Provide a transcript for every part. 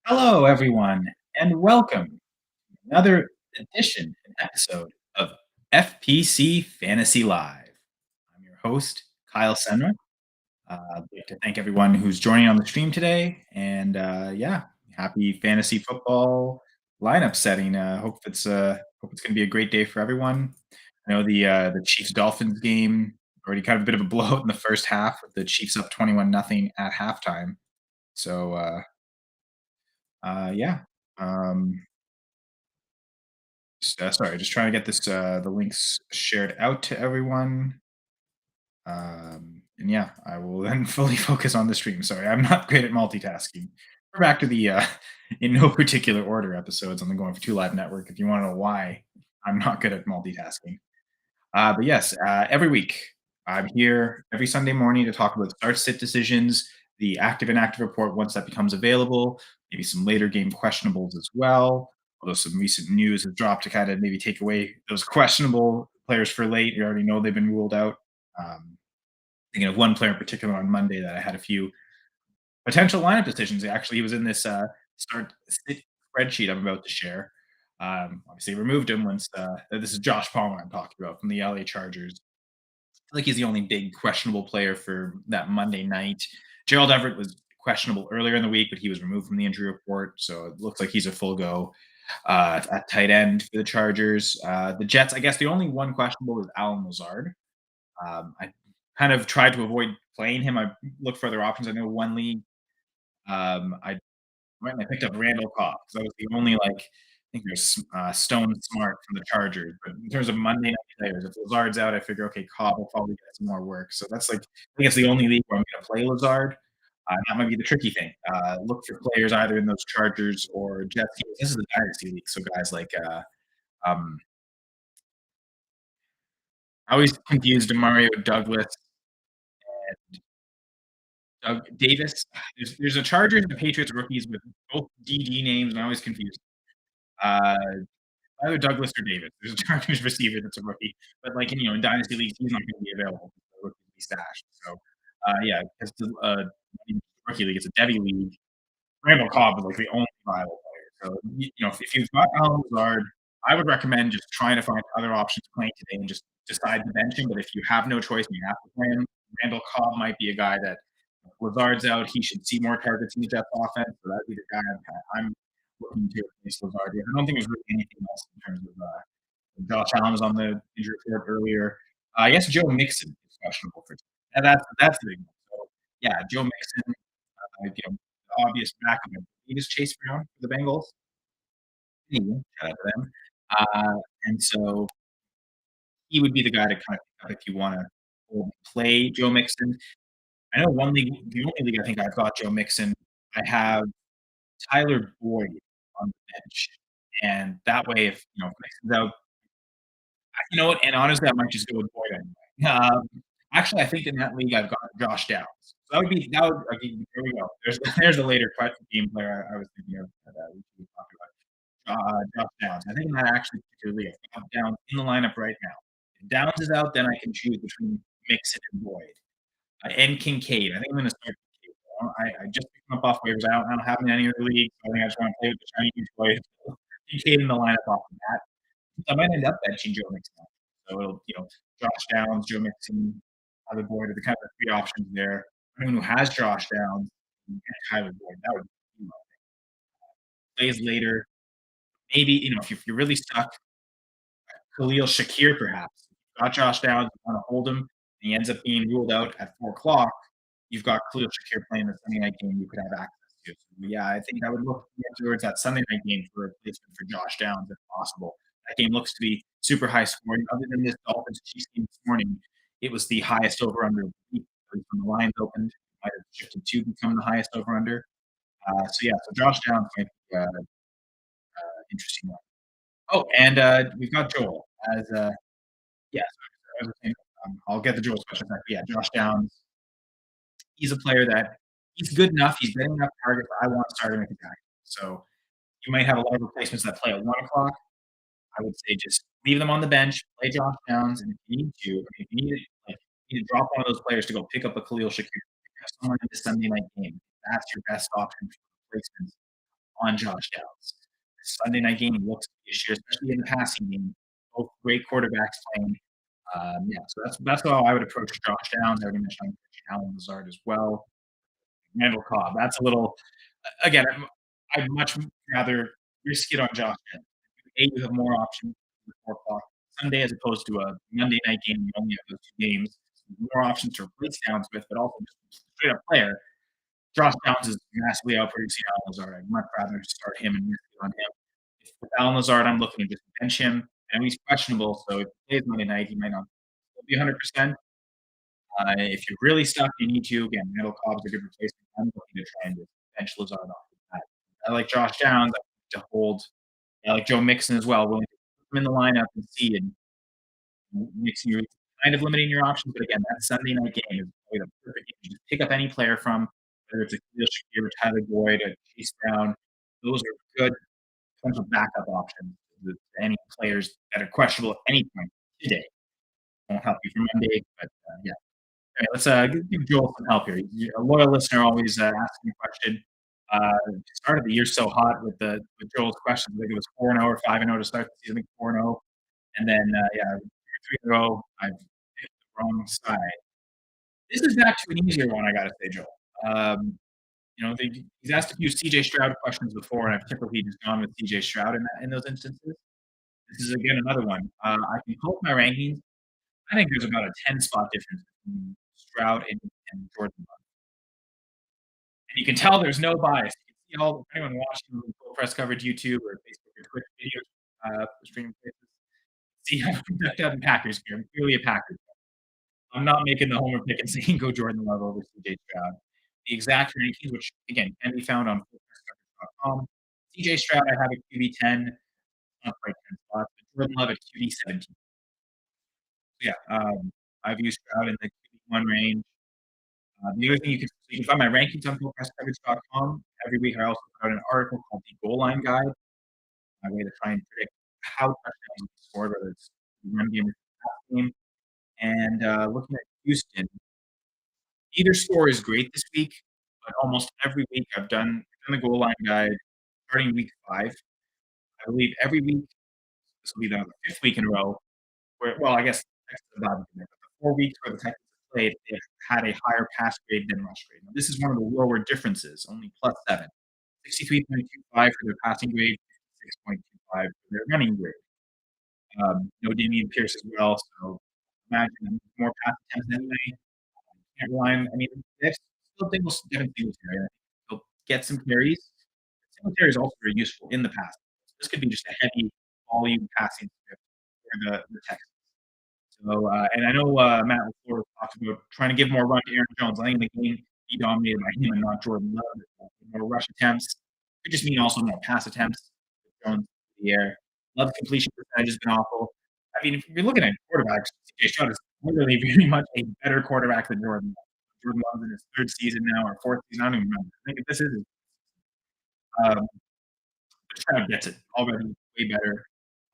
Hello, everyone, and welcome to another edition and episode of FPC Fantasy Live. I'm your host, Kyle Senra. I'd like to thank everyone who's joining on the stream today, and yeah, happy fantasy football lineup setting. Hope it's going to be a great day for everyone. I know the Chiefs Dolphins game already kind of a bit of a blowout in the first half with the Chiefs up 21-0 at halftime. So yeah. Um, sorry, just trying to get the links shared out to everyone. And yeah, I will then fully focus on the stream. Sorry, I'm not great at multitasking. We're back to the in no particular order episodes on the Going for Two Live network. If you want to know why I'm not good at multitasking, but yes, every week I'm here every Sunday morning to talk about start sit decisions, the active and inactive report once that becomes available, maybe some later game questionables as well. Although some recent news has dropped to kind of maybe take away those questionable players for late. You already know they've been ruled out. Um, Thinking of one player in particular on Monday that I had a few potential lineup decisions. Actually, he was in this start sit spreadsheet I'm about to share. Obviously, removed him once. This is Josh Palmer I'm talking about from the LA Chargers. I think he's the only big questionable player for that Monday night. Gerald Everett was questionable earlier in the week, but he was removed from the injury report, so it looks like he's a full go at tight end for the Chargers. The Jets, I guess the only one questionable is Alan Lazard. I kind of tried to avoid playing him. I looked for other options. I know one league. I went and I picked up Randall Cobb because that was the only I think there's Stone Smart from the Chargers. But in terms of Monday night players, if Lazard's out, I figure okay, Cobb will probably get some more work. So that's I think it's the only league where I'm going to play Lazard. That might be the tricky thing. Look for players either in those Chargers or Jets teams. This is a dynasty league, so guys like um, I always confused Mario Douglas and Doug Davis. There's a Chargers and the Patriots rookies with both DD names, and I always confused. Uh, Either Douglas or Davis. There's a Chargers receiver that's a rookie, but in dynasty leagues, he's not going to be available. The rookie will be stashed. So, yeah, because in rookie league, it's a Devy league. Randall Cobb is like the only viable player. So, if you've got Alan Lazard, I would recommend just trying to find other options playing today and just decide the benching. But if you have no choice and you have to play him, Randall Cobb might be a guy that if Lazard's out, he should see more targets in the Jets offense. So that'd be the guy I'm looking to replace Lazard with. I don't think there's really anything else in terms of Josh Allen was on the injury report earlier. I guess Joe Mixon is questionable for today. And that's the big one. So yeah, Joe Mixon, the obvious backup. He just Chase Brown for the Bengals. Anyway, shout out to them. And so he would be the guy to kind of pick up if you want to play Joe Mixon. I know one league, the only league I think I've got Joe Mixon. I have Tyler Boyd on the bench, and that way, if Mixon's out, you know what? And honestly, I might just go with Boyd anyway. Actually, I think in that league I've got Josh Downs. So that would okay, there we go. There's a later game player I was thinking of that we talked about. Josh Downs. I think in that actually particularly I've got Downs in the lineup right now. If Downs is out, then I can choose between Mixon and Boyd. And Kincaid. I think I'm going to start Kincaid. I just picked him up off waivers. I don't have him in any other league, so I think I just want to play with the shiny new toy. Kincaid in the lineup off the bat. I might end up benching Joe Mixon. So it'll, Josh Downs, Joe Mixon, Tyler Boyd are the kind of three options there. Anyone who has Josh Downs and Tyler Boyd, that would be plays later. Maybe, if you're really stuck, Khalil Shakir perhaps. Got Josh Downs, you want to hold him, and he ends up being ruled out at 4 o'clock. You've got Khalil Shakir playing the Sunday night game you could have access to. So, yeah, I think I would look towards that Sunday night game for a replacement for Josh Downs if possible. That game looks to be super high scoring. Other than this Dolphins Chiefs game this morning, it was the highest over under when the lines opened. It might have shifted to become the highest over under. So Josh Downs might be interesting one. Oh, and we've got Joel as yeah. So, I'll get the Joel's question back. Yeah, Josh Downs. He's a player that he's good enough. He's getting enough targets. I want to start him at attack. So you might have a lot of replacements that play at 1 o'clock. I would say just leave them on the bench, play Josh Downs, and if you need to, if you need, you need to drop one of those players to go pick up a Khalil Shakir, pick up someone in the Sunday night game. That's your best option for replacements on Josh Downs. Sunday night game looks to be a share, especially in the passing game. Both great quarterbacks playing. Yeah, so that's how I would approach Josh Downs. I already mentioned Alan Lazard as well. Randall Cobb. That's a little again. I'd much rather risk it on Josh Allen. You have more options at 4 o'clock Sunday as opposed to a Monday night game. You only have those two games. More options to replace Downs with, but also just straight up player. Josh Downs is massively outproducing Alan Lazard. I'd much rather start him and risk it on him. If with Alan Lazard, I'm looking to just bench him, and he's questionable. So if he plays Monday night, he might not be 100%. If you're really stuck, you need to. Again, Randall Cobb's a good replacement. I'm looking to try and just bench Lazard off the bat. I like Josh Downs. I like to hold. I like Joe Mixon as well. Willing to put him in the lineup and see and mixing you're kind of limiting your options. But again, that Sunday night game is probably the perfect game to just pick up any player from, whether it's a Khalil Shakir or Tyler Boyd or Chase Brown. Those are good potential backup options to any players that are questionable at any point today. Won't help you for Monday, but yeah. All right, let's give Joel some help here. He's a loyal listener, always asking a question. Started the year so hot with Joel's questions. I think it was 4-0 or 5-0 to start the season. I think 4-0, and then yeah, 3 in a row. I've picked the wrong side. This is back to an easier one, I gotta say, Joel. He's asked a few CJ Stroud questions before, and I've typically just gone with CJ Stroud in those instances. This is again another one. I can pull up my rankings. I think there's about a 10 spot difference between Stroud and Jordan Love. And you can tell there's no bias. You can see all anyone watching the full press coverage YouTube or Facebook or Twitter videos, streaming places, see how I'm decked out in Packers gear. I'm clearly a Packers fan. I'm not making the homer pick and saying go Jordan Love over CJ Stroud. The exact rankings, which again can be found on fullpresscoverage.com. CJ Stroud, I have at QB10, not quite 10 spots, but Jordan Love at QB17. So yeah, I've used Stroud in the QB1 range. The other thing you can find my rankings on fullpresscoverage.com. Every week I also put out an article called the Goal Line Guide, my way to try and predict how touchdowns will be scored, whether it's run game or pass game. And looking at Houston, either score is great this week, but almost every week I've done the Goal Line Guide starting week 5. I believe every week this will be the 5th week in a row where, well, I guess the Texans have not been there, but the 4 weeks where the Texans have played, they've had a higher pass grade than rush grade. Now, this is one of the lower differences, only +7. 63.25 for their passing grade, 56.25 for their running grade. No Dameon Pierce as well, so imagine more pass attempts anyway. Can't rely on, I mean, they still think Devin Singletary. He'll get some carries. Singletary is also very useful in the pass. This could be just a heavy volume passing script for the Texans. So, and I know Matt LaFleur talked about trying to give more run to Aaron Jones. I think in the game be dominated by him and not Jordan Love. More rush attempts. Could just mean also more pass attempts. Jones in the air. Love's completion percentage has been awful. I mean, if you're looking at quarterbacks, CJ Stroud is literally very much a better quarterback than Jordan Love. Jordan Love's in his 3rd season now or 4th season. I don't even remember. I think if this is um, Stroud gets it already way better.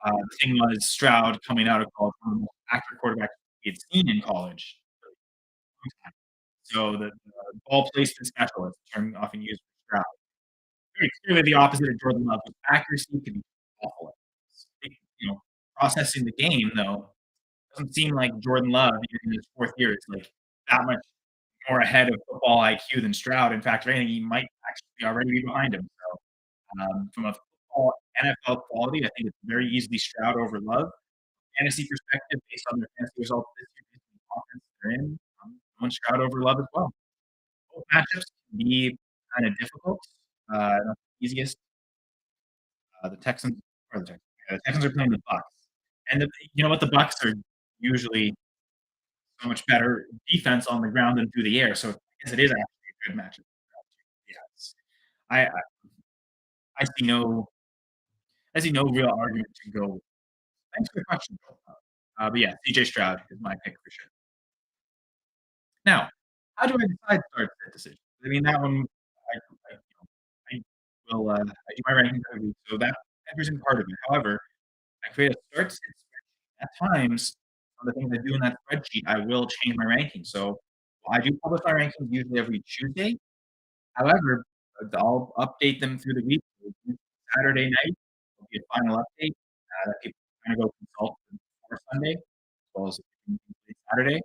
The thing was Stroud coming out of college, one of the most accurate quarterbacks we had seen in college. So the ball placement specialist term often used for Stroud. Very clearly the opposite of Jordan Love. His accuracy can be awful. Processing the game though doesn't seem like Jordan Love in his 4th year is like that much more ahead of football IQ than Stroud. In fact, if anything, he might actually already be behind him. So from a football NFL quality, I think it's very easily Stroud over Love. Fantasy perspective, based on their fantasy results this year, based on the offense they're in, I'm going Stroud over Love as well. Both matchups can be kind of difficult. Not the easiest. The Texans or the Texans. Yeah, the Texans are playing the Bucks, and you know what? The Bucks are usually so much better defense on the ground than through the air. So I guess it is actually a good matchup. Yes, I I, I see no real argument to go. Thanks for the question, Joel. But yeah, CJ Stroud is my pick for sure. Now, how do I decide to start that decision? I mean, that one, I will, I do my rankings every week, so that factors in part of it. However, I create a start sit spreadsheet. At times, on the things I do in that spreadsheet, I will change my rankings. So I do publish my rankings usually every Tuesday. However, I'll update them through the week Saturday night will be a final update, that people can kinda go consult before Sunday, as well as Saturday.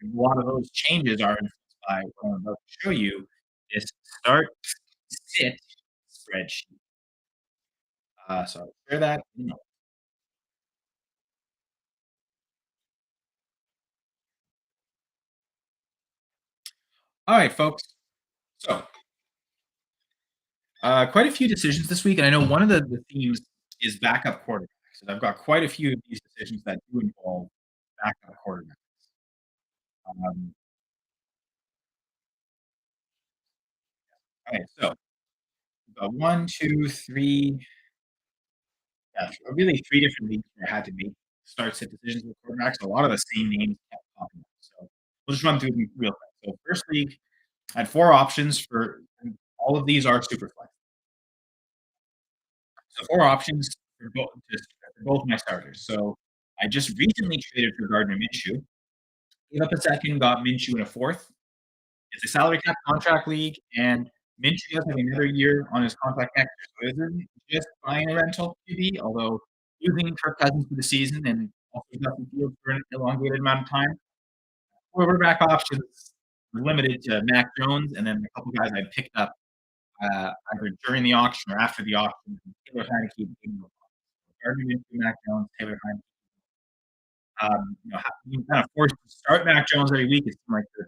And a lot of those changes are influenced by what I'm about to show you, this start sit spreadsheet. So I'll share that, Alright, folks. So, quite a few decisions this week, and I know one of the themes is backup quarterbacks, and I've got quite a few of these decisions that do involve backup quarterbacks. Um, alright, so we've got 1, 2, 3, yeah, really 3 different leagues where I had to make start sit decisions with quarterbacks. A lot of the same names kept popping up, so we'll just run through them real quick. So first league, I had 4 options for and all of these are super flex. So 4 options for both my starters. So I just recently traded for Gardner Minshew, gave up a second, got Minshew in a fourth. It's a salary cap contract league, and Minshew does have another year on his contract next year. So it isn't just buying a rental QB, although using Kirk Cousins for the season and also Justin Fields for an elongated amount of time. Quarterback options were limited to Mac Jones and then a couple guys I picked up either during the auction or after the auction. Taylor Heineke, Gardner Minshew, Mac Jones, Taylor Heineke. Being kind of forced to start Mac Jones every week is like the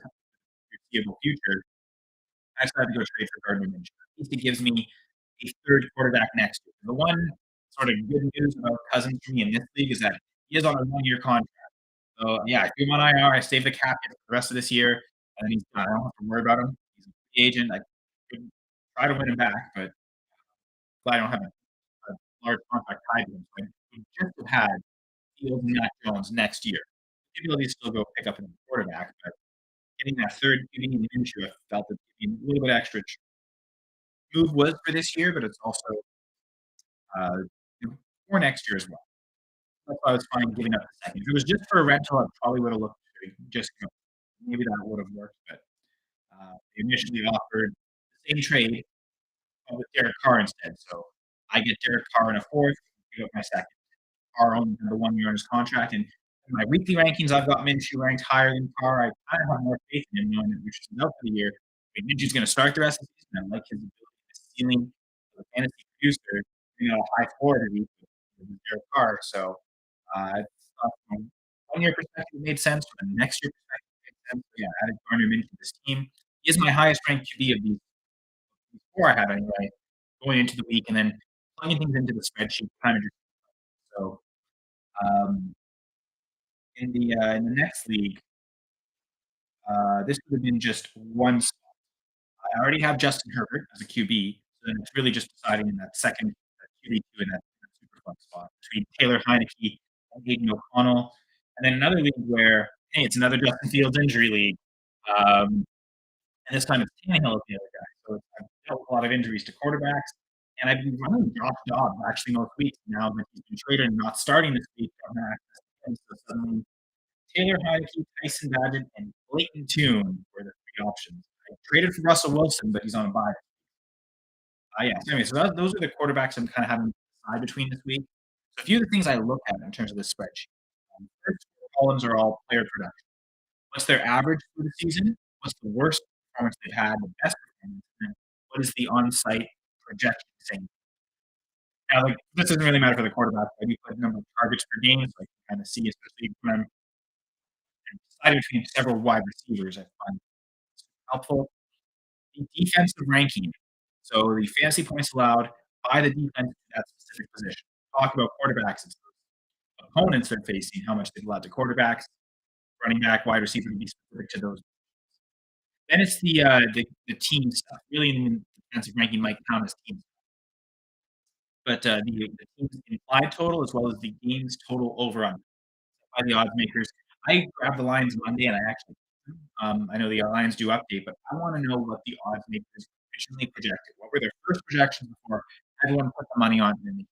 foreseeable future. I decided to go trade for Gardner Minshew. At least it gives me a third quarterback next year. The one sort of good news about Cousins for me in this league is that he is on a one-year contract. So yeah, I threw him on IR. I saved the cap hit for the rest of this year, and then he's done. I don't have to worry about him. He's a free agent. I could try to win him back, but I don't have a large contract tied to him. So I would just have had Fields and Mac Jones next year. The ability to still go pick up a quarterback, but getting that third QB in the Minshew, I felt it would be a little bit extra move was for this year, but it's also, uh, for next year as well. That's why I was fine giving up the second. If it was just for a rental, I probably would have looked just, maybe that would have worked, but, they initially offered the same trade, with Derek Carr instead. So I get Derek Carr in a fourth, give up my second. Carr only had the 1 year on his contract, and in my weekly rankings, I've got Minshew ranked higher than Carr. I kind of have more faith in him knowing that Minshew's out for the year. I mean, Minshew's gonna start the rest of the season. I like his ability, his ceiling as a fantasy producer, a high floor every week with Derek Carr. So, I thought from a 1 year perspective, it made sense. From a next year perspective, it made sense. So, yeah, I added Gardner Minshew to this team. He is my highest ranked QB of these 4 I have anyway, going into the week and then plugging things into the spreadsheet kind of just so, um in the next league, this would have been just one spot. I already have Justin Herbert as a QB, so then it's really just deciding in that second QB2 in that super flex spot between Taylor Heineke and Aiden O'Connell. And then another league where, hey, it's another Justin Fields injury league. Um, and this time it's Tannehill as the other guy. So I've dealt with a lot of injuries to quarterbacks. And I've been running Josh Dobbs actually most weeks now that he's been traded and not starting this week. I'm not access to him, so suddenly Taylor Heineke, Tyson Bagent, and Clayton Tune were the 3 options. I traded for Russell Wilson, but he's on a bye. Yeah, so anyway, so those are the quarterbacks I'm kinda having to decide between this week. So a few of the things I look at in terms of the spreadsheet. First 4 columns are all player production. What's their average for the season? What's the worst performance they've had, the best performance, and then what is the on-site projection saying? Now, like, this doesn't really matter for the quarterback, but we put number of targets per game, so I can kinda see, especially when I'm deciding between several wide receivers, I find helpful. The defensive ranking. So the fantasy points allowed by the defense to that specific position. Talk about quarterbacks, it's those opponents they're facing, how much they've allowed to quarterbacks, running back, wide receiver to be specific to those. Then it's the team stuff. Really, in defensive ranking might count as team, but the team's implied total as well as the game's total over under by the odds makers. I grabbed the lines Monday and I actually I know the Lions do update, but I wanna know what the odds makers originally projected. What were their first projections before everyone put the money on them?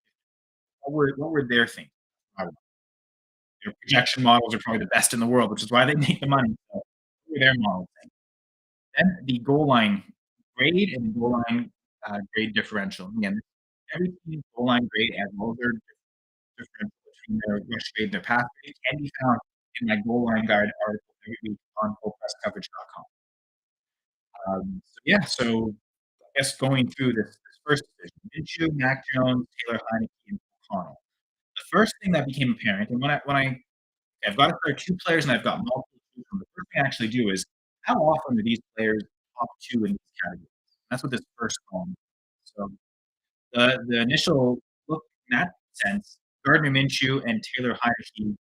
What were their things? Uh, their projection models are probably the best in the world, which is why they make the money. So what were their models saying? Then the goal line grade and the goal line grade differential. Again, every team's goal line grade as well as their difference between their rush grade and their pass grade can be found in my goal line guide article every week on fullpresscoverage.com. So yeah, so I guess going through this first division, Minshew, Mac Jones, Taylor Heineke, and O'Connell. The first thing that became apparent, and I've got to start 2 players and I've got multiple to choose from, the first thing I actually do is how often are these players top 2 in these categories? That's what this first column is. So the initial look in that sense, Gardner Minshew and Taylor Heineke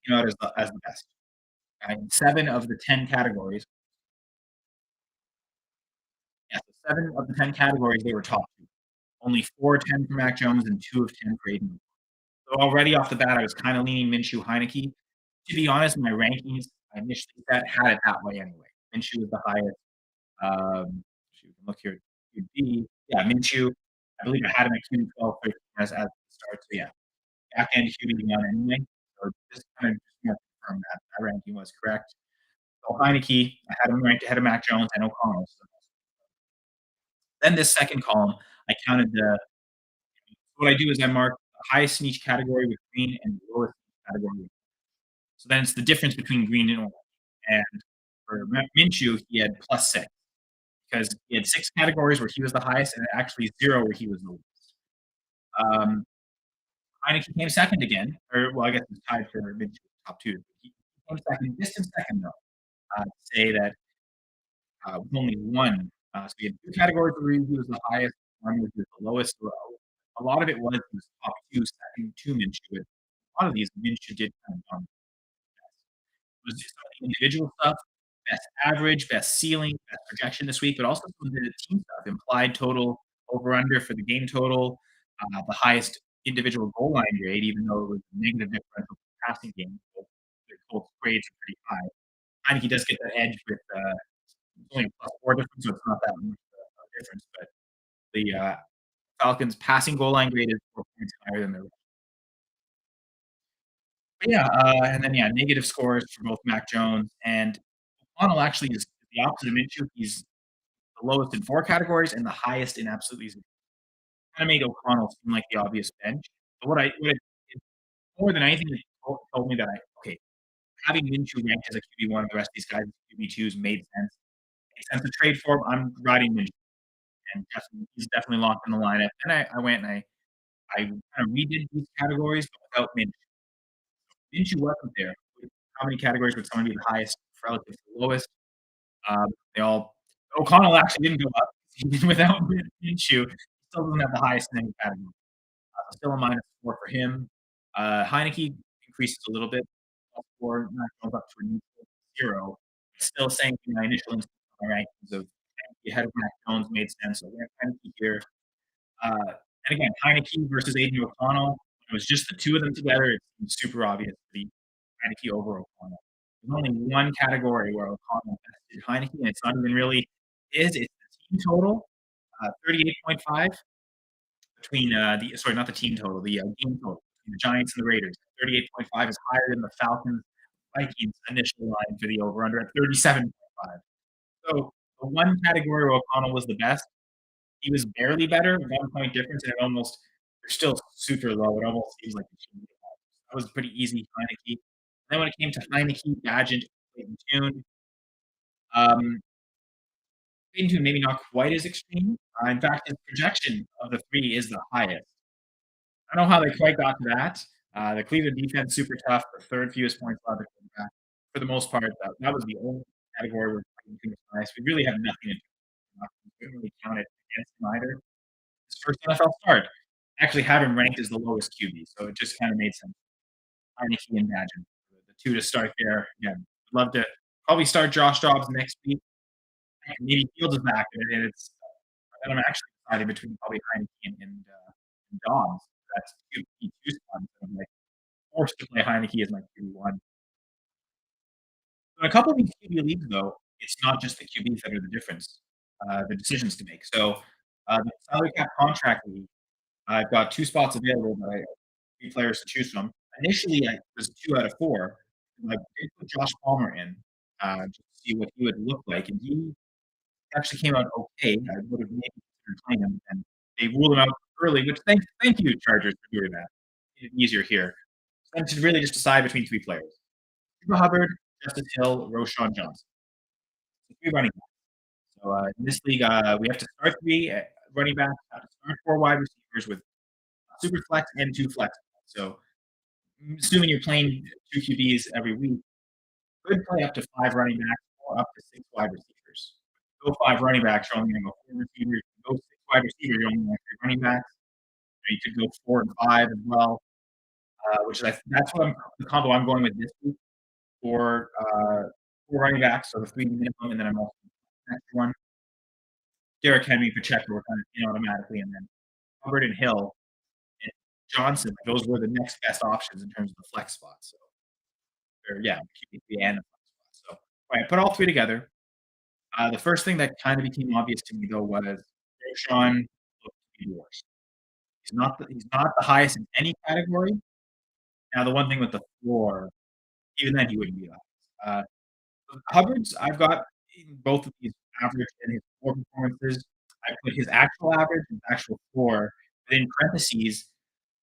came out as the best. In 7 of the 10 categories, yeah, so 7 of the 10 categories, they were top 2. Only 4 of 10 for Mac Jones and 2 of 10 for Aiden. So already off the bat, I was kinda leaning Minshew, Heineke. To be honest, my rankings I initially set had it that way anyway. Minshew was the highest. Shoot, look here, QB. Yeah, Minshew, I believe I had him at QB 12 as the start. So yeah, back end QB1 anyway. So just kind of just more confirm that my ranking was correct. So Heineke, I had him ranked ahead of Mac Jones and O'Connell. So then this second column, I counted the what I do is I mark the highest in each category with green and the lowest in each category with. So then it's the difference between green and orange. And for Minshew, he had +6 because he had 6 categories where he was the highest and actually 0 where he was the lowest. Um, Heineke came second again, or well, I guess he's tied for Minshew top 2. He came second, distant second though. To say that with only one, so he had 2 categories where he was the highest, one where he was the lowest. So a lot of it was he was top 2, second to Minshew. But a lot of these Minshew did kind of was just some of the individual stuff, best average, best ceiling, best projection this week, but also some of the team stuff, implied total, over under for the game total, the highest individual goal line grade, even though it was a negative differential for the passing game. So the Colts grades are pretty high. Heineke does get the edge with it's only a +4 difference, so it's not that much of a difference. But the Falcons' passing goal line grade is 4 points higher than their. But yeah, and then yeah, negative scores for both Mac Jones and O'Connell actually is the opposite of Minshew. He's the lowest in 4 categories and the highest in absolute zero. Kinda made O'Connell seem like the obvious bench. But what it more than anything, it told me that okay, having Minshew ranked as a QB1 and the rest of these guys as QB2s made sense. Made sense to trade for him. I'm riding Minshew, and definitely he's definitely locked in the lineup. Then I went and I kind of redid these categories, but without Minshew. Minshew wasn't there. How many categories would someone be the highest relative to the lowest? They all O'Connell actually didn't go up. Without Minshew, he still doesn't have the highest in any category. Still a -4 for him. Heineke increases a little bit, +4, not goes up to a neutral 0. Still saying in my initial instinct on my rankings of Heineke ahead of Mac Jones made sense. So we have Heineke here. Uh, and again, Heineke versus Aiden O'Connell. It was just the 2 of them together. It seemed super obvious to be Heineke over O'Connell. There's only one category where O'Connell bested Heineke, and it's not even really it's the team total, 38.5 between, not the team total, the, game total between the Giants and the Raiders. 38.5 is higher than the Falcons Vikings initial line for the over under at 37.5. So the one category where O'Connell was the best, he was barely better, 1 point difference, and it almost they're still super low. It almost seems like it should be higher. That was pretty easy, Heineke. Then when it came to Heineke, Bagent, Clayton Tune, um, Clayton Tune maybe not quite as extreme. In fact, his projection of the 3 is the highest. I don't know how they quite got to that. The Cleveland defense super tough, the 3rd fewest points allowed to quarterback. For the most part, that was the only category where Clayton Tune was highest. We really have nothing to we couldn't really count it against him either. His first NFL start. Actually have him ranked as the lowest QB, so it just kinda made sense. Heineke and Bagent, the 2 to start there. Again, would love to probably start Josh Dobbs next week. Maybe Fields is back, and it's and I'm actually deciding between probably Heineke and Dobbs. That's 2 P2 spots. I'm, like, forced to play Heineke as my QB1. In a couple of these QB leagues, though, it's not just the QBs that are the difference, the decisions to make. So, the salary cap contract league, I've got 2 spots available, but I 3 players to choose from. Initially, I was 2 out of 4, and I did put Josh Palmer in, just to see what he would look like, and he actually came out okay. I would have maybe considered playing him, and they ruled him out early, which thank you, Chargers, for doing that. Made it easier here. So then to really just decide between 3 players. Chuba Hubbard, Justice Hill, Roschon Johnson. So 3 running backs. So, in this league, we have to start 3 running backs, have to start 4 wide receivers with super flex and 2 flex. So, assuming you're playing 2 QBs every week, could play up to 5 running backs or up to 6 wide receivers. Go 5 running backs, you're only gonna go 4 receivers. Go 6 wide receivers, you're only going 3 running backs. You could go 4 and 5 as well, which is that's what the combo I'm going with this week for 4 running backs, so the 3 minimum, and then I'm also next one. Derrick Henry, Pacheco were kind of in automatically, and then Hubbard and Hill and Johnson, those were the next best options in terms of the flex spots. So, or yeah, QB3 and the flex spots. So, all right, put all 3 together. The first thing that kind of became obvious to me though was Roschon looked to be the worst. He's not the highest in any category. Now, the one thing with the floor, even then he wouldn't be the highest. Hubbard's, I've got in both of these average and his floor performances. I put his actual average and actual floor within parentheses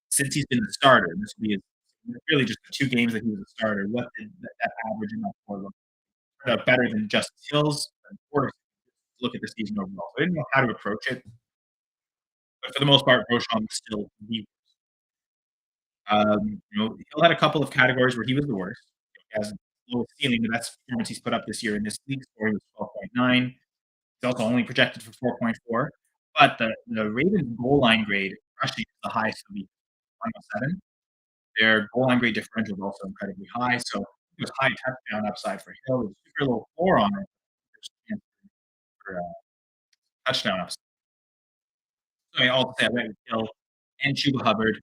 since he's been the starter. And this would be his, really just the 2 games that he was a starter. What did that average and that floor look better than Justice Hill's? Or look at the season overall. So I didn't know how to approach it, but for the most part, Roschon was still the Hill had a couple of categories where he was the worst. He has lowest ceiling, the best performance he's put up this year in this league score was 12.9. He's also only projected for 4.4. But the Ravens goal line grade rushing is the highest of the 107. Their goal line grade differential is also incredibly high. So there's high touchdown upside for Hill. There's super low floor on it. There's a chance for touchdown upside. So I also say I went with Hill and Chuba Hubbard.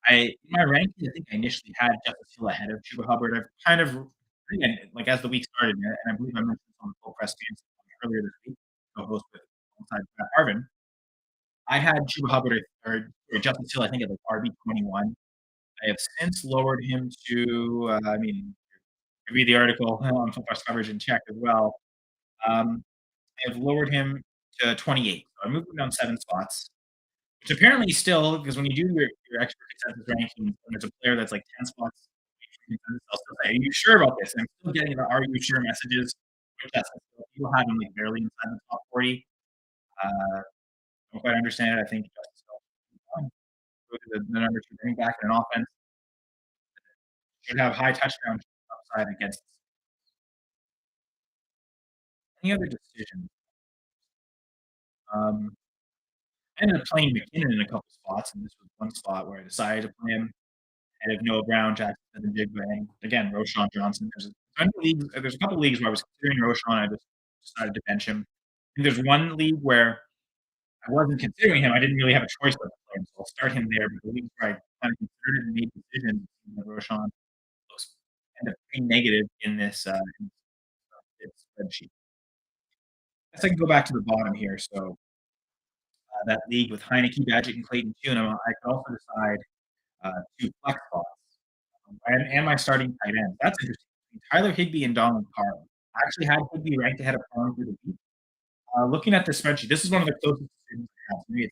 In my ranking, I think I initially had Justice Hill ahead of Chuba Hubbard. I've kind of again, like, as the week started, and I believe I mentioned this on the Full Press Fantasy earlier this week, co-host with alongside Matt Harvin. I had Chuba Hubbard or Justice Hill, I think, at, like, RB21. I have since lowered him to, I mean, read the article on Full Press Coverage and check as well. I have lowered him to 28. So I moved him down 7 spots. Which apparently still, because when you do your expert consensus rankings, when there's a player that's like 10 spots, I'll still say, "Are you sure about this?" And I'm still getting the "Are you sure?" messages, which that's people have him like barely inside the top 40. Don't quite understand it. I think Justice Hill go to the number 2 running back in an offense should have high touchdown upside against any other decision. Um, I ended up playing McKinnon in a couple spots, and this was one spot where I decided to play him. Ahead of Noah Brown, Jackson Smith-Njigba, and again, Roschon Johnson. There's a couple leagues where I was considering Roschon, I just decided to bench him. And there's one league where I wasn't considering him, I didn't really have a choice but to play him, so I'll start him there. But the leagues where I kind of considered it and made decisions, Roschon looks kind of pretty negative in this spreadsheet. Guess I can go back to the bottom here. So, that league with Heineke, Badgett, and Clayton Tune, I could also decide, 2 flex spots. And my starting tight end. That's interesting. Tyler Higbee and Donald Parham. I actually had Higbee ranked ahead of Parham through the week. Looking at the spreadsheet, this is one of the closest decisions I have. Maybe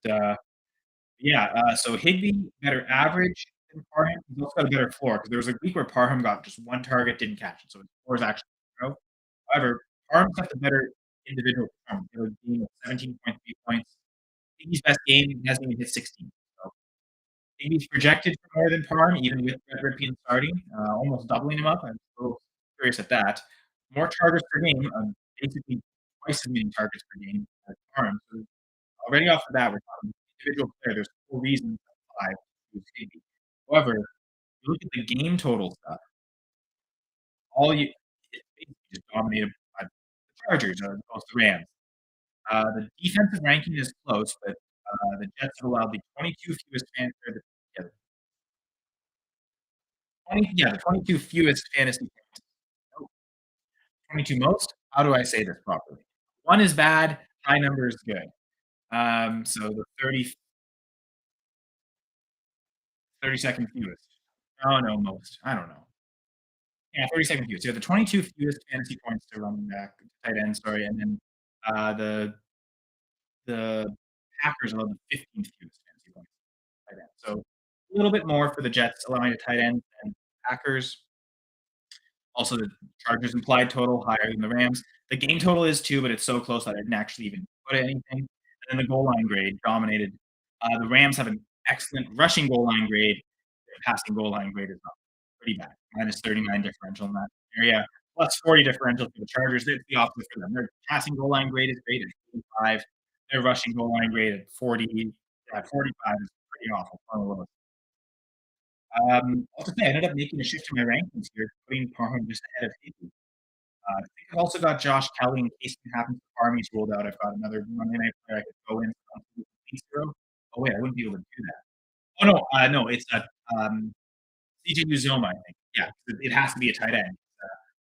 but, yeah, so Higbee better average than Parham. He's also got a better floor because there was a week where Parham got just 1 target, didn't catch it, so his floor is actually 0. However, Parham's got the better individual performance. He had a game of 17.3 points. Higbee's best game, he hasn't even hit 16. So he's projected for more than Parham, even with Brett Rypien starting, almost doubling him up. I'm a little curious at that. More targets per game, basically twice as many targets per game as Parham. So already off the bat, we're talking individual player. There's 4 reasons why to choose Higbee. However, if you look at the game total stuff, all you it's basically just dominated by the Chargers as opposed to Rams. The defensive ranking is close, but the Jets have allowed the 22 fewest yeah, the 22 fewest fantasy points. Nope, 22 most? How do I say this properly? 1 is bad, high number is good. So the 32nd fewest. Oh, no, most. I don't know. Yeah, 32nd fewest. Yeah, the 22 fewest fantasy points to running back, tight end, sorry, and then the the Packers allowed the 15th fewest fantasy points tight end. So a little bit more for the Jets allowing a tight end than Packers. Also, the Chargers' implied total higher than the Rams. The game total is too, but it's so close that I didn't actually even put anything. And then the goal line grade dominated. The Rams have an excellent rushing goal line grade. Their passing goal line grade is not pretty bad. -39 differential in that area. +40 differential for the Chargers. It's the opposite for them. Their passing goal line grade is great at 45. Their rushing goal line grade at 40. Yeah, 45 is pretty awful. One of the lowest. I'll just say I ended up making a shift to my rankings here, putting Parham just ahead of Higbee. I think I've also got Josh Kelly in case it happens if Army's ruled out. I've got another Monday night player I could go in on zero. Oh wait, I wouldn't be able to do that. Oh no, no, it's a CJ Uzoma, I think. Yeah, it has to be a tight end.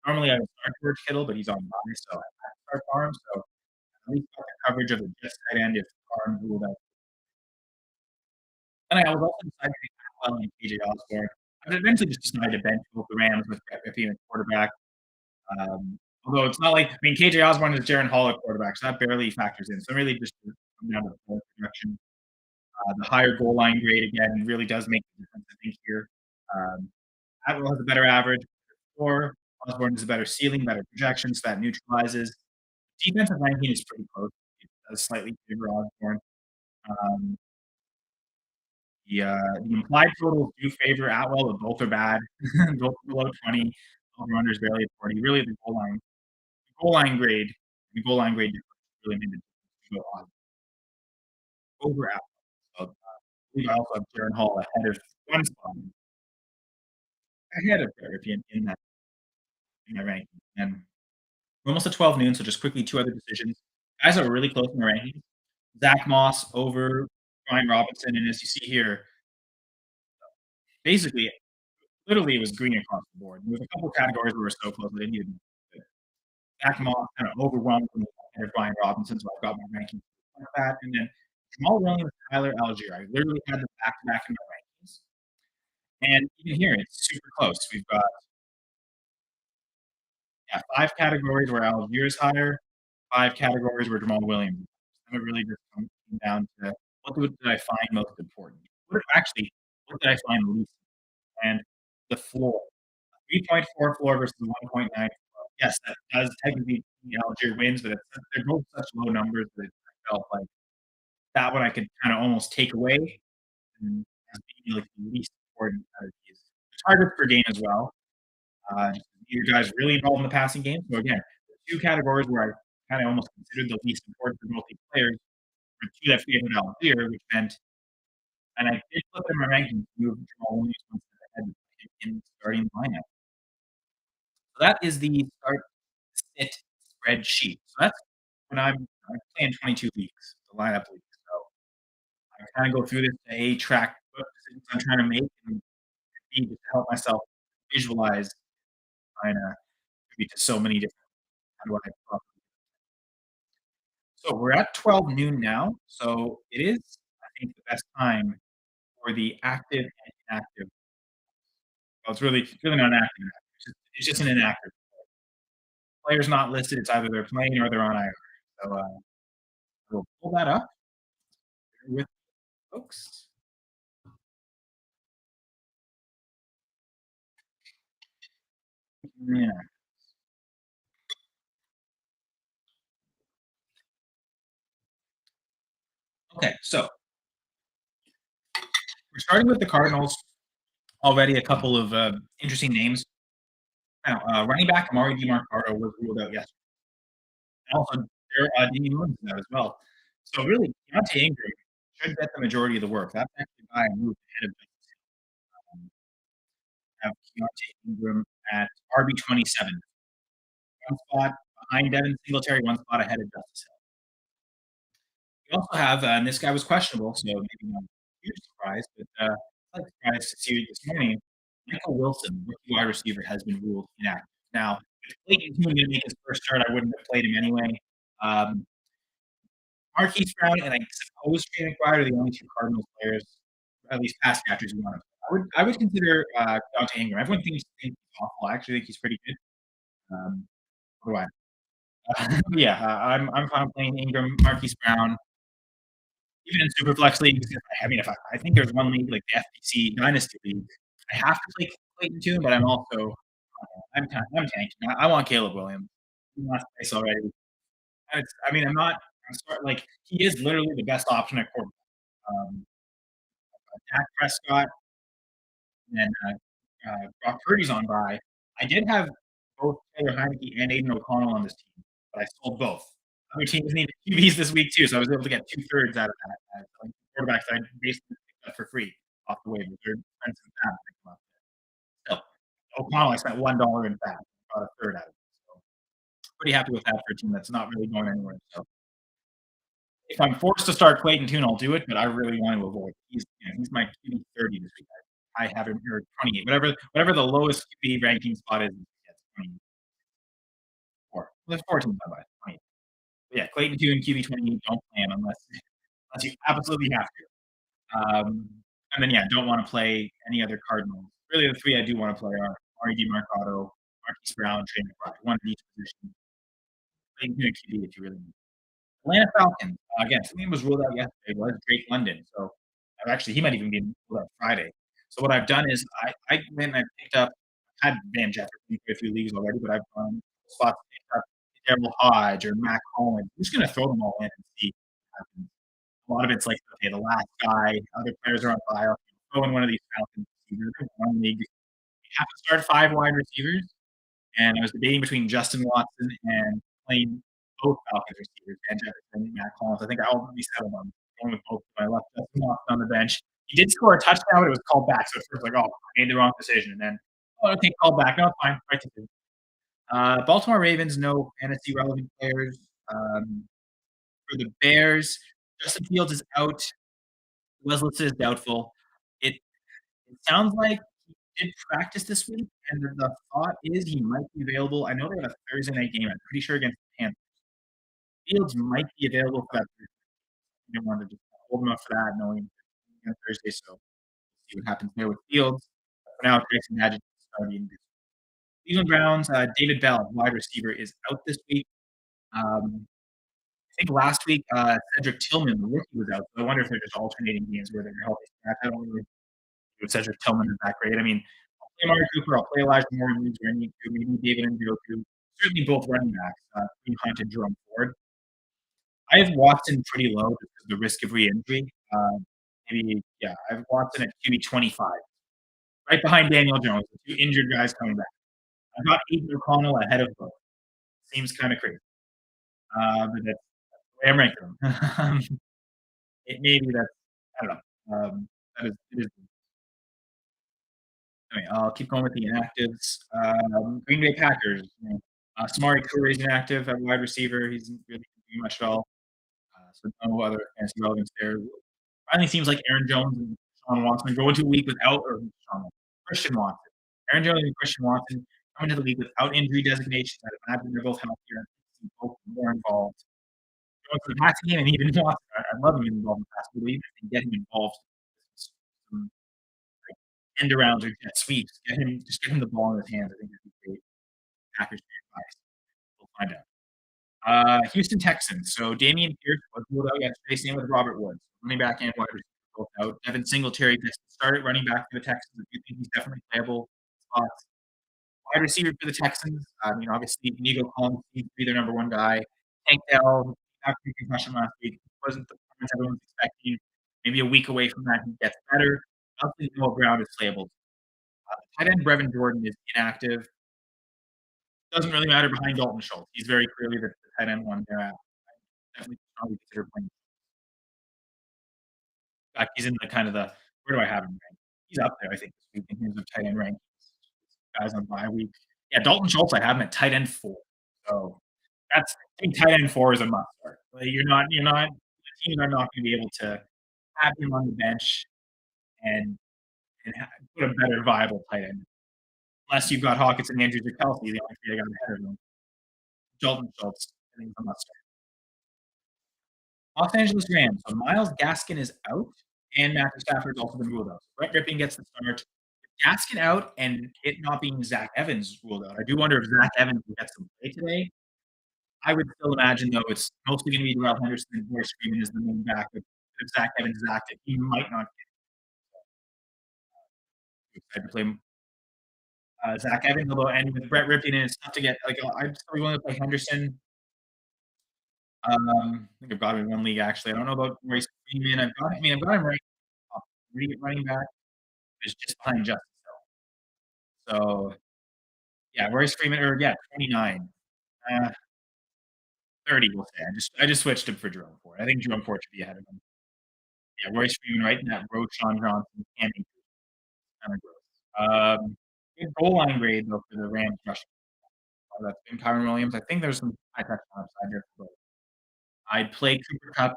Normally I would start George Kittle, but he's on bye, so I have to start Parham. So at least got the coverage of a just tight end if Parham's ruled out. And I was also decided to take Atwell and KJ Osborne. I eventually just decided to bench both the Rams with Brett Rippey and quarterback. Although it's not like I mean KJ Osborne is Jaren Hall at quarterback, so that barely factors in. So really just come down to the production. The higher goal line grade again really does make a difference, I think, here. Um, Atwell has a better average, better Osborne has a better ceiling, better projection, so that neutralizes. Defensive ranking is pretty close. It does slightly favor Osborne. Um, the implied totals do favor Atwell, but both are bad. Both are below 20. Over-under is barely at 40. Really, the goal line grade difference really made the difference to go on over Apple. So, I believe I also have Jaren Hall one spot ahead of Ripien in my ranking. And we're almost at 12 noon, so just quickly two other decisions. Guys that are really close in the rankings. Zach Moss over Brian Robinson, and as you see here, basically, literally it was green across the board. There was a couple categories where we were so close I didn't even Zach Moss kind of overwhelmed me ahead of Brian Robinson, so I got my rankings like that. And then Jamal Williams, Tyler Algier. I literally had them back to back in my rankings. And even here, it's super close. We've got yeah, 5 categories where Algier is higher, 5 categories where Jamal Williams is higher. And it really just comes down to what did I find most important? What did I find least? And the floor. 3.4 floor versus 1.9 floor. Yes, that does technically mean Algier wins, but they're both such low numbers that I felt like that one I could kinda almost take away and as being, like, the least important out of these. The targets per game as well. You guys really involved in the passing game. So again, the 2 categories where I kinda almost considered the least important for both these players were 2 that favored Algier, which meant and I did flip in my rankings, move Jamal Williams one step ahead in the starting lineup. So that is the start sit spreadsheet. So that's when I'm playing 22 weeks, the lineup league. So I kinda go through this to A, track what decisions I'm trying to make, and B, just to help myself visualize kinda maybe to so many different how do I properly so we're at 12 noon now, so it is, I think, the best time for the active and inactive. Well, it's really not active. It's just an inactive. Player's not listed, it's either they're playing or they're on IR. So, we'll pull that up with folks. Yeah. Okay, so we're starting with the Cardinals. Already a couple of interesting names. Now, running back Amari DeMarcado was ruled out yesterday. And also, Damien Williams is out as well. So really, Deontay Ingram should get the majority of the work. That's actually why I moved ahead of have Deontay Ingram at RB 27, one spot behind Devin Singletary, one spot ahead of Justice Hill. We also have, and this guy was questionable, so maybe not a huge surprise, but I'm surprised to see this morning, Michael Wilson, rookie wide receiver, has been ruled inactive. Now, if Clayton Tune gonna make his first start, I wouldn't have played him anyway. Um, Marquise Brown and I suppose Trey McBride are the only 2 Cardinals players, at least pass catchers who want to. I would consider Deontay Ingram. Everyone thinks he's awful. I actually think he's pretty good. What do I? Yeah, I'm fine playing Ingram, Marquise Brown. even in Superflex leagues, I mean, if I think there's one league, like the FPC Dynasty League, I have to play Clayton Tune, but I'm also, I'm tanking. I want Caleb Williams. He last place already. I mean, I'm sorry, like, he is literally the best option at quarterback. Dak Prescott and Brock Purdy's on bye. I did have both Taylor Heineke and Aiden O'Connell on this team, but I sold both. Other teams needed QBs this week too, so I was able to get 2/3 out of that. Like quarterbacks I basically picked up for free off the waiver. They're expensive to have, pick 'em up. Still, O'Connell, I spent $1 in fab, got a third out of it. So pretty happy with that for a team that's not really going anywhere. So if I'm forced to start Clayton Tune, I'll do it, but I really want to avoid. He's my QB 30 this week. I have him here 28. Whatever the lowest QB ranking spot is, he gets 24. Well, there's 14 by 20. But yeah, Clayton Tune, QB 28, don't play him unless you absolutely have to. And then yeah, don't want to play any other Cardinals. Really, the three I do want to play are Ari DiMarcotto, Marquise Brown, Trey McBride, one at each position. Clayton Tune QB if you really need. Atlanta Falcons, again, something was ruled out yesterday was Drake London, so actually, he might even be ruled out Friday. So what I've done is I went and I picked up I had Van Jefferson for a few leagues already, but I've gone spots picked up Daryl Hodge or Mac Hollins. I'm just gonna throw them all in and see what happens. A lot of it's like, okay, the last guy, other players are on file. Throw in one of these Falcons receivers. One league, you have to start 5 wide receivers, and I was debating between Justin Watson and playing both Falcons receivers, Van Jefferson and Matt Collins. I think I ultimately settled on going with both. I left Justin Watson on the bench. He did score a touchdown, but it was called back. So at first, like, oh, I made the wrong decision. And then, oh, okay, called back. No, fine. Right decision. Baltimore Ravens, no fantasy relevant players. For the Bears, Justin Fields is out. Was listed as doubtful. It sounds like he did practice this week, and the thought is he might be available. I know they have a Thursday night game. I'm pretty sure against the Panthers. Fields might be available for that Thursday. I wanted to just hold him up for that, knowing on Thursday. So we'll see what happens there with Fields. But for now, Grayson Badgett is starting. Cleveland Browns, David Bell, wide receiver, is out this week. I think last week, Cedric Tillman, the rookie, was out. So I wonder if they're just alternating games where they're healthy. I don't really with Cedric Tillman is that great. I mean, I'll play Amari Cooper, I'll play Elijah Moore in leagues where I need to, maybe David Njoku. Certainly both running backs, Kareem Hunt and Jerome Ford. I have Watson pretty low because of the risk of re-injury. Maybe, yeah, I have Watson at QB 25, right behind Daniel Jones, the 2 injured guys coming back. I've got Aiden O'Connell ahead of both. Seems kind of crazy, but that's the way I'm ranking them. Maybe that's, I don't know. It is. Anyway, I'll keep going with the inactives. Green Bay Packers. Samari Toure is inactive at wide receiver. He's not really doing much at all. So no other fantasy relevance there. Finally, seems like Aaron Jones and Sean Watson go into a week without or Christian Watson. Aaron Jones and Christian Watson come into the league without injury designations. I imagine they're both healthier and both more involved. Jones in the passing game and even Watson. I love him involved in the passing game. Even if they get him involved, some end arounds or jet sweeps. Get him the ball in his hands. I think that'd be great. Packers advice. We'll find out. Houston Texans. So Damian Pierce was ruled out yesterday. Same with Robert Woods. Running back and wide receiver both out. Devin Singletary gets started running back for the Texans. I do think he's definitely playable spots. Wide receiver for the Texans. I mean, obviously, Nico Collins seems to be their number one guy. Tank Dell, after concussion last week, wasn't the performance everyone was expecting. Maybe a week away from that, he gets better. Obviously, Noah Brown is playable. Tight end Brevin Jordan is inactive. Doesn't really matter behind Dalton Schultz. He's very clearly the tight end one there. I definitely strongly consider playing. In fact, he's in the kind of the where do I have him ranked? He's up there, I think, this week in terms of tight end rankings. Guys on bye week. Yeah, Dalton Schultz, I have him at tight end 4. So that's I think tight end 4 is a must start. Like, the teams are not gonna be able to have him on the bench and put a better viable tight end. Unless you've got Hawkins and Andrews or Kelsey, the only 3 I got ahead of them. Dalton Schultz, I think is a must start. Los Angeles Rams. So Myles Gaskin is out, and Matthew Stafford's also been ruled out. So Brett Rypien gets the start. Gaskin out and it not being Zach Evans ruled out. I do wonder if Zach Evans will get some play today. I would still imagine, though, it's mostly going to be Darrell Henderson and Boris Freeman as the main back with if Zach Evans is active, he might not get excited to play Zach Evans, although and with Brett Ripien in, it's tough to get like I'd probably want to play Henderson. I think I've got him in one league actually. I don't know about Royce Freeman. I've got him right running back is just behind Justice Hill. So yeah, Royce Freeman or yeah, 29. Uh, 30 we'll say. I just switched him for Jerome Ford. I think Jerome Ford should be ahead of him. Yeah, Royce Freeman right in that Roschon Johnson camping kind of gross. Good goal line grade though for the Rams rushing. That's been Kyron Williams. I think there's some high touchdown upside there for both. I'd play Cooper Kupp. I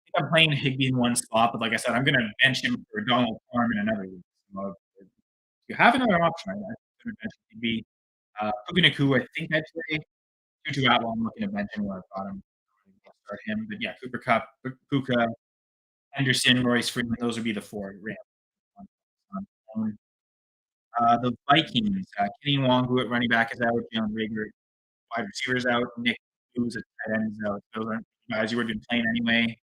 think I'm playing Higbee in one spot, but like I said, I'm gonna bench him for Donald Farm in another league. So if you have another option, I consider bench Higbee. Puka Nacua, I think I'd play. Tutu Atwell, I'm looking to bench him where I've got him. I'll start him. But yeah, Cooper Kupp, Puka, Henderson, Royce Freeman, those would be the four Rams. The Vikings, Kenny Nwangwu at running back is out, Jalen Reagor wide receivers out, Nick Hughes at tight end is out. Those aren't guys you would have been playing anyway.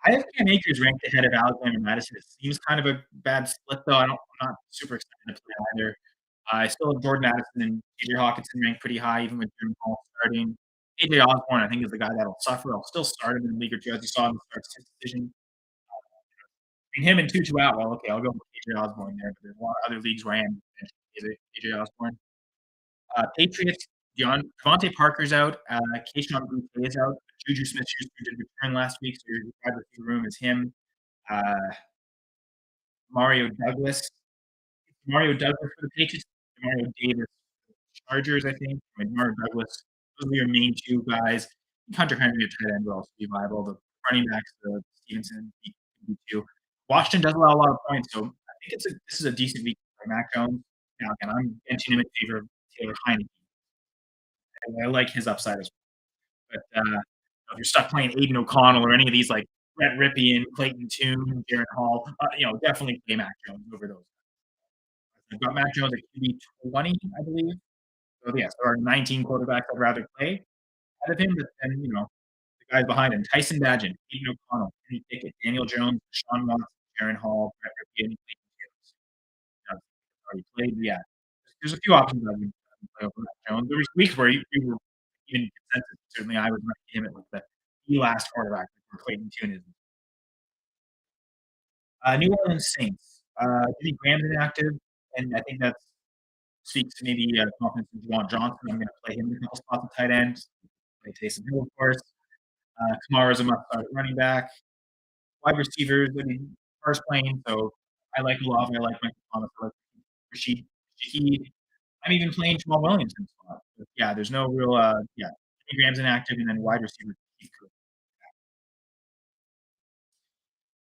I have Cam Akers ranked ahead of Alexander Madison. It seems kind of a bad split, though. I'm not super excited to play either. I still have Jordan Addison and TJ Hawkinson ranked pretty high, even with Jim Hall starting. AJ Osborne, I think, is the guy that'll suffer. I'll still start him in the league or two, as you saw him start his decision. Between him and Tutu Atwell, okay, I'll go with AJ Osborne there, but there's a lot of other leagues where I am AJ Osborne. Patriots, Devontae Parker's out. Keyshawn Boutte is out. Juju Smith-Schuster did return last week, so your wide receiver room is him. Uh, Mario Douglas. Mario Douglas for the Patriots. Mario Davis for the Chargers, I think. Mario Douglas. Those are your main two guys. Hunter Henry at tight end will also be viable. The running backs, Stevenson, too. Washington does allow a lot of points, so I think this is a decent week for Mac Jones. Now, again, I'm benching him in favor of Taylor Heineke. I like his upside as well. But if you're stuck playing Aiden O'Connell or any of these like Brett Ripien, Clayton Tune, Darren Hall, definitely play Mac Jones over those. I've got Mac Jones at QB 20, I believe. So yeah, there are 19 quarterbacks I'd rather play out of him, but then the guys behind him: Tyson Bagent, Aiden O'Connell, Kenny Pickett, Daniel Jones, Sean Watson, Darren Hall, Brett Ripien, Clayton Tune. Already played, yeah. There's a few options I would play over Mac Jones. There was weeks where we were even consensus. Certainly, I would rank him at like the last quarterback where Clayton Tune is. New Orleans Saints. Jimmy Graham's inactive, and I think that speaks to maybe confidence in Juwan Johnson. I'm going to play him in a couple spots at tight end. Play Taysom Hill, of course. Kamara's a must-start running back. Wide receivers, I mean, first playing, so I like Olave, I like Michael Thomas, I like Rashid Shaheed. I'm even playing Jamal Williams in the spot. But yeah, there's no real, Jimmy Graham's inactive, and then wide receiver Keith Cook.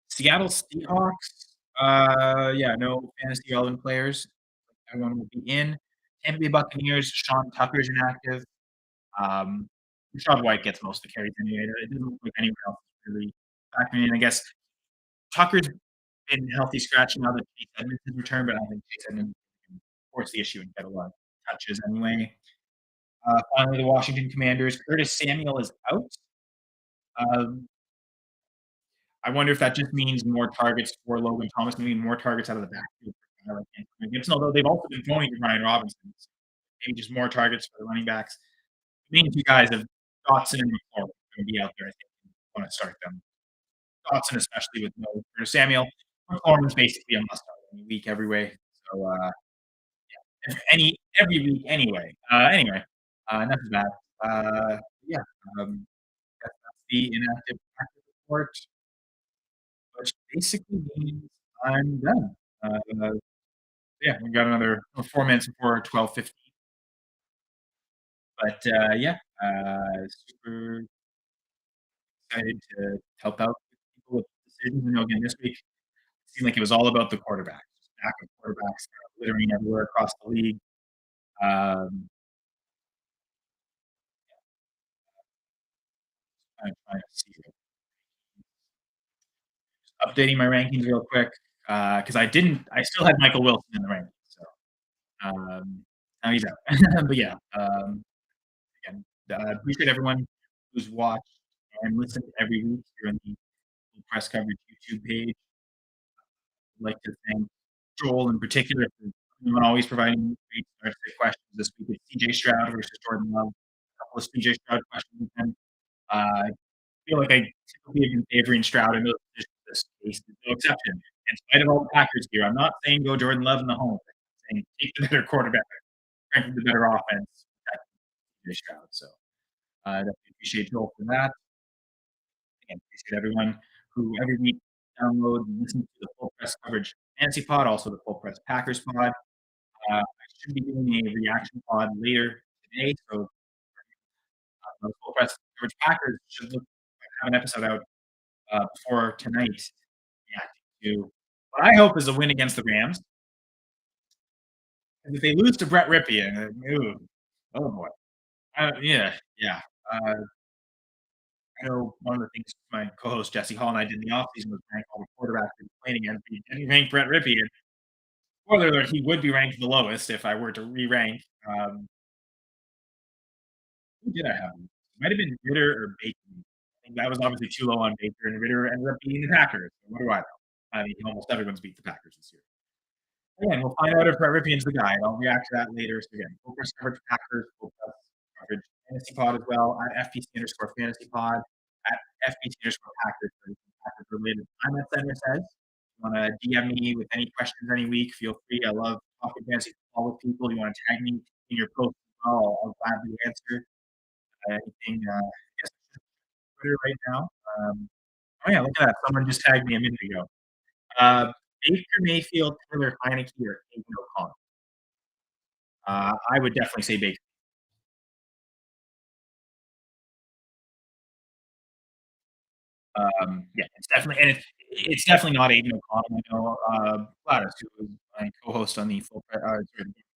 Seattle Seahawks, yeah, no fantasy relevant players. Everyone will be in. Tampa Bay Buccaneers, Sean Tucker's inactive. Um, Rashad White gets most of the carries anyway. It doesn't look like anyone else is really factoring in. I guess Tucker's been healthy scratch now that Chase Edmonds has returned, but I don't think Chase Edmonds can force the issue and get a lot of touches anyway. Finally, the Washington Commanders. Curtis Samuel is out. Um, I wonder if that just means more targets for Logan Thomas, maybe more targets out of the backfield for a guy like Anthony Gibson, although they've also been throwing to Ryan Robinson. So maybe just more targets for the running backs. The main two guys of Dotson and McLaurin are going to be out there. I think you want to start them. Dotson, especially with no Curtis Samuel. McLaurin's basically a must-start any week, every way. So, every week anyway. Enough of that. Yeah, that's the inactive active report, which basically means I'm done. Yeah, we got another 4 minutes before 12:15. But yeah, super excited to help out people with decisions. Again, this week it seemed like it was all about the quarterback. Backup quarterbacks littering everywhere across the league. Um, I'm trying to see updating my rankings real quick because I still had Michael Wilson in the rankings. So now he's out. But yeah, again, appreciate everyone who's watched and listen every week here on the Full Press Coverage YouTube page. I'd like to thank Joel in particular for everyone always providing great starts to questions. This week it's CJ Stroud versus Jordan Love. A couple of CJ Stroud questions with him. I feel like I typically have been favoring Stroud in those positions. This case is no exception. In spite of all the Packers here, I'm not saying go Jordan Love in the home. I'm saying take the better quarterback, frankly, the better offense. That's CJ Stroud. So I definitely appreciate Joel for that. And appreciate everyone who every week download and listen to the Full Press Coverage Fantasy Pod, also the Full Press Packers Pod. I should be doing a reaction pod later today, so the Full Press Coverage Packers should have an episode out before tonight reacting to what I hope is a win against the Rams. And if they lose to Brett Ripien, ooh, oh boy. Yeah, yeah. I know one of the things my co-host Jesse Hall and I did in the offseason was rank all the quarterbacks we were playing against. We didn't rank Brett Ripien. Spoiler alert, he would be ranked the lowest if I were to re-rank. Who did I have? It might have been Ritter or Baker. I think that was obviously too low on Baker, and Ritter ended up beating the Packers. So what do I know? I mean, almost everyone's beat the Packers this year. Again, we'll find out if Brett Ripien's the guy. I'll react to that later. So again, Full Press Coverage Packers, Full Press Coverage Fantasy Pod as well, at FPC underscore Fantasy Pod, at FPC underscore Packers for anything Packers related. I'm at Center Says. If you want to DM me with any questions any week, feel free. I love talking fantasy football with people. You want to tag me in your post as well, I'll gladly answer anything. I guess Twitter right now. Oh yeah, look at that. Someone just tagged me a minute ago. Baker Mayfield, Taylor Heineke, or Aiden O'Connell. I would definitely say Baker. Yeah, it's definitely it's definitely not Aiden O'Connell. I know Gladys, who was my co-host on the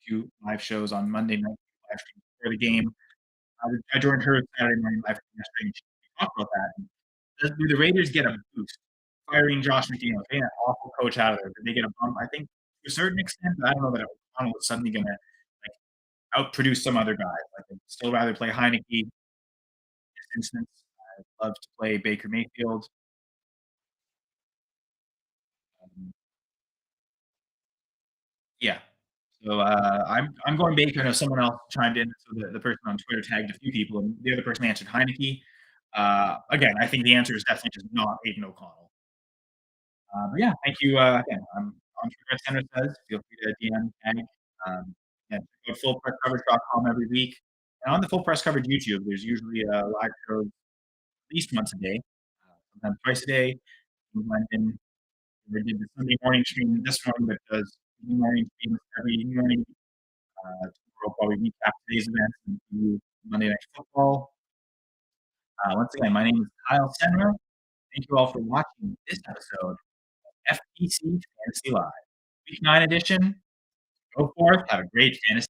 two live shows on Monday night live stream before the game. I joined her Saturday morning live stream yesterday, and she talked about that. And do the Raiders get a boost firing Josh McDaniels, getting that awful coach out of there? Did they get a bump? I think to a certain extent, but I don't know that O'Connell is suddenly going to like outproduce some other guys. Like, I'd still rather play Heineke in this instance. I'd love to play Baker Mayfield. Um, yeah. So I'm going Baker. I know someone else chimed in, so the person on Twitter tagged a few people, and the other person answered Heineke. Again, I think the answer is definitely just not Aiden O'Connell. But yeah, thank you. Again, I'm on Twitter at Center Says. Feel free to DM, tag. Yeah, go to fullpresscoverage.com every week. And on the Full Press Coverage YouTube, there's usually live shows at least once a day, sometimes twice a day. We went in, we did the Sunday morning stream this morning, but does evening morning streams every morning. We'll probably recap today's events and do Monday Night Football. Once again, my name is Kyle Senra. Thank you all for watching this episode of FPC Fantasy Live. Week 9 edition. Go forth. Have a great fantasy.